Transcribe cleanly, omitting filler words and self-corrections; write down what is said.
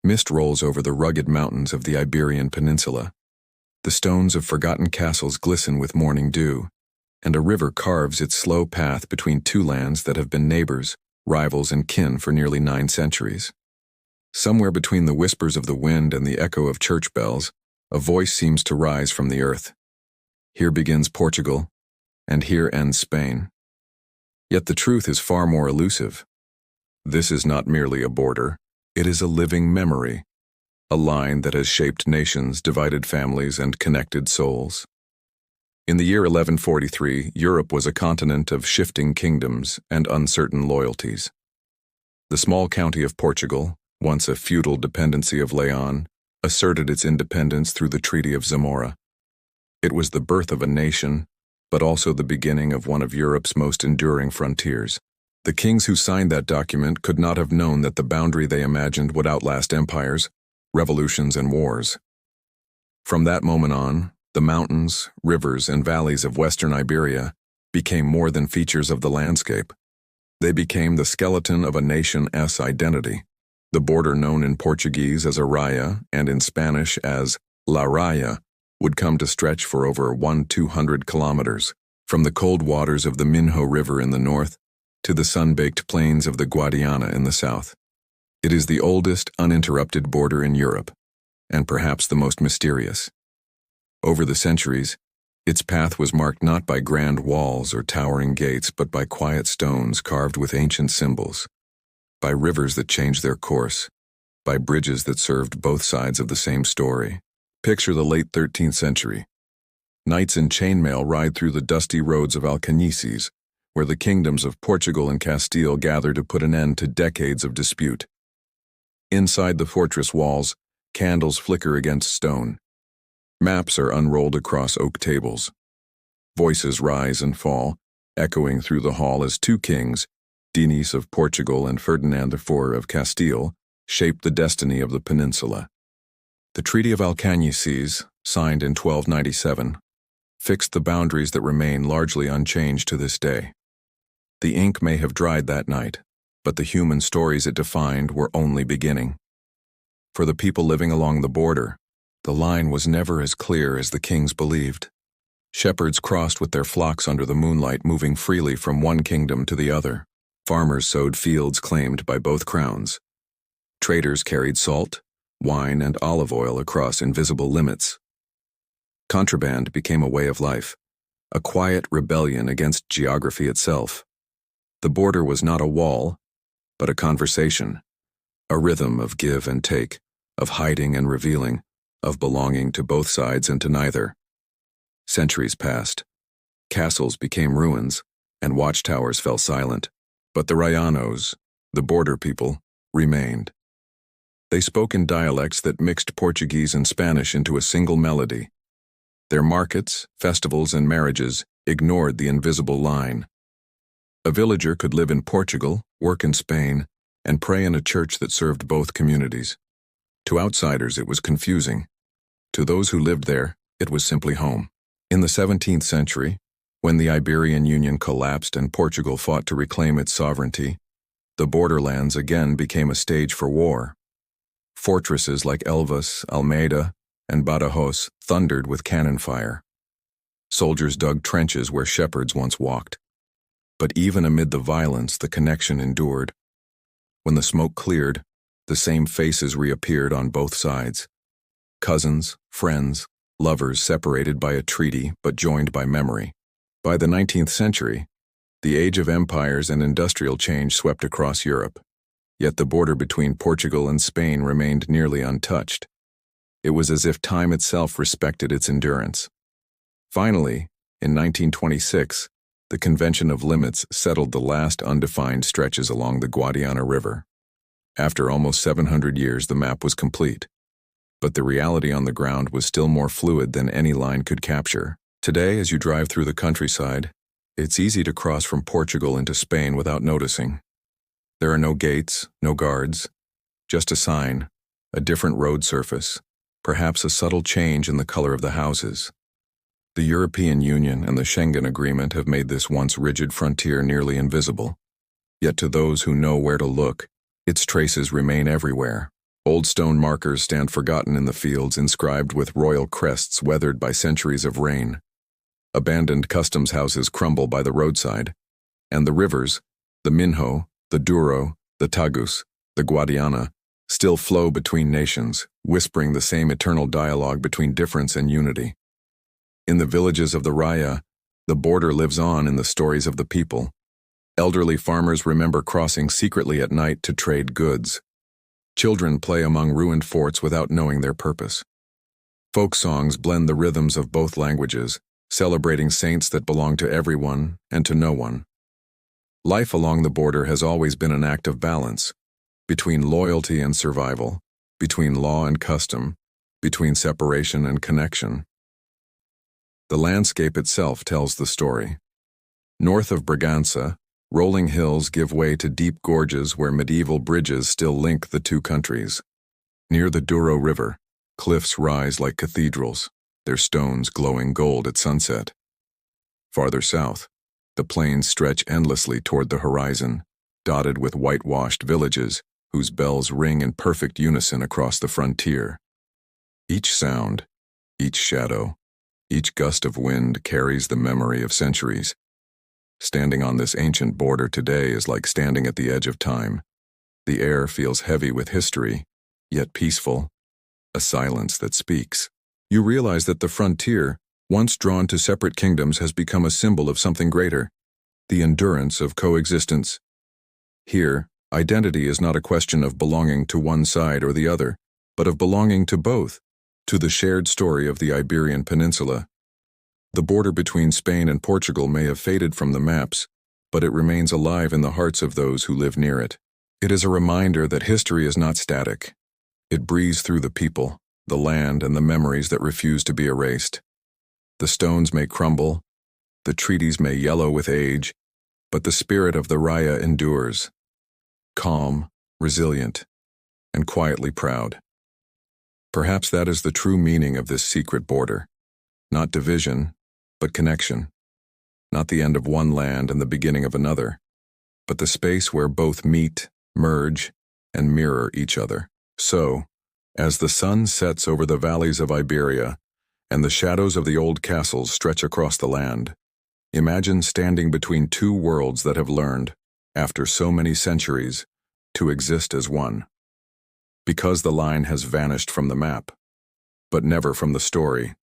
Mist rolls over the rugged mountains of the Iberian Peninsula. The stones of forgotten castles glisten with morning dew, and a river carves its slow path between two lands that have been neighbors, rivals, and kin for nearly 9 centuries. Somewhere between the whispers of the wind and the echo of church bells, a voice seems to rise from the earth. Here begins Portugal, and here ends Spain. Yet the truth is far more elusive. This is not merely a border, it is a living memory, a line that has shaped nations, divided families, and connected souls. In the year 1143, Europe was a continent of shifting kingdoms and uncertain loyalties. The small county of Portugal, once a feudal dependency of Leon, asserted its independence through the Treaty of Zamora. It was the birth of a nation, but also the beginning of one of Europe's most enduring frontiers. The kings who signed that document could not have known that the boundary they imagined would outlast empires, revolutions, and wars. From that moment on, the mountains, rivers, and valleys of western Iberia became more than features of the landscape. They became the skeleton of a nation's identity. The border, known in Portuguese as a raya and in Spanish as La Raya, would come to stretch for over 1,200 kilometers, from the cold waters of the Minho River in the north to the sun-baked plains of the Guadiana in the south. It is the oldest, uninterrupted border in Europe, and perhaps the most mysterious. Over the centuries, its path was marked not by grand walls or towering gates, but by quiet stones carved with ancient symbols, by rivers that changed their course, by bridges that served both sides of the same story. Picture the late 13th century. Knights in chainmail ride through the dusty roads of Alcañices, where the kingdoms of Portugal and Castile gather to put an end to decades of dispute. Inside the fortress walls, candles flicker against stone. Maps are unrolled across oak tables. Voices rise and fall, echoing through the hall as two kings, Dinis of Portugal and Ferdinand IV of Castile, shape the destiny of the peninsula. The Treaty of Alcañices, signed in 1297, fixed the boundaries that remain largely unchanged to this day. The ink may have dried that night, but the human stories it defined were only beginning. For the people living along the border, the line was never as clear as the kings believed. Shepherds crossed with their flocks under the moonlight, moving freely from one kingdom to the other. Farmers sowed fields claimed by both crowns. Traders carried salt, wine, and olive oil across invisible limits. Contraband became a way of life, a quiet rebellion against geography itself. The border was not a wall, but a conversation, a rhythm of give and take, of hiding and revealing, of belonging to both sides and to neither. Centuries passed. Castles became ruins, and watchtowers fell silent. But the Rayanos, the border people, remained. They spoke in dialects that mixed Portuguese and Spanish into a single melody. Their markets, festivals, and marriages ignored the invisible line. A villager could live in Portugal, work in Spain, and pray in a church that served both communities. To outsiders, it was confusing. To those who lived there, it was simply home. In the 17th century, when the Iberian Union collapsed and Portugal fought to reclaim its sovereignty, the borderlands again became a stage for war. Fortresses like Elvas, Almeida, and Badajoz thundered with cannon fire. Soldiers dug trenches where shepherds once walked. But even amid the violence, the connection endured. When the smoke cleared, the same faces reappeared on both sides. Cousins, friends, lovers separated by a treaty but joined by memory. By the 19th century, the age of empires and industrial change swept across Europe, yet the border between Portugal and Spain remained nearly untouched. It was as if time itself respected its endurance. Finally, in 1926, the Convention of Limits settled the last undefined stretches along the Guadiana River. After almost 700 years, the map was complete. But the reality on the ground was still more fluid than any line could capture. Today, as you drive through the countryside, it's easy to cross from Portugal into Spain without noticing. There are no gates, no guards, just a sign, a different road surface, perhaps a subtle change in the color of the houses. The European Union and the Schengen Agreement have made this once rigid frontier nearly invisible. Yet to those who know where to look, its traces remain everywhere. Old stone markers stand forgotten in the fields, inscribed with royal crests weathered by centuries of rain. Abandoned customs houses crumble by the roadside, and the rivers, the Minho, the Douro, the Tagus, the Guadiana, still flow between nations, whispering the same eternal dialogue between difference and unity. In the villages of the Raya, the border lives on in the stories of the people. Elderly farmers remember crossing secretly at night to trade goods. Children play among ruined forts without knowing their purpose. Folk songs blend the rhythms of both languages, celebrating saints that belong to everyone and to no one. Life along the border has always been an act of balance, between loyalty and survival, between law and custom, between separation and connection. The landscape itself tells the story. North of Bragança, rolling hills give way to deep gorges where medieval bridges still link the two countries. Near the Douro River, cliffs rise like cathedrals, their stones glowing gold at sunset. Farther south, the plains stretch endlessly toward the horizon, dotted with whitewashed villages whose bells ring in perfect unison across the frontier. Each sound, each shadow, each gust of wind carries the memory of centuries. Standing on this ancient border today is like standing at the edge of time. The air feels heavy with history, yet peaceful, a silence that speaks. You realize that the frontier, once drawn to separate kingdoms, has become a symbol of something greater, the endurance of coexistence. Here, identity is not a question of belonging to one side or the other, but of belonging to both, to the shared story of the Iberian Peninsula. The border between Spain and Portugal may have faded from the maps, but it remains alive in the hearts of those who live near it. It is a reminder that history is not static. It breathes through the people, the land, and the memories that refuse to be erased. The stones may crumble, the treaties may yellow with age, but the spirit of the Raya endures, calm, resilient, and quietly proud. Perhaps that is the true meaning of this secret border. Not division, but connection. Not the end of one land and the beginning of another, but the space where both meet, merge, and mirror each other. So, as the sun sets over the valleys of Iberia and the shadows of the old castles stretch across the land, imagine standing between two worlds that have learned, after so many centuries, to exist as one. Because the line has vanished from the map, but never from the story.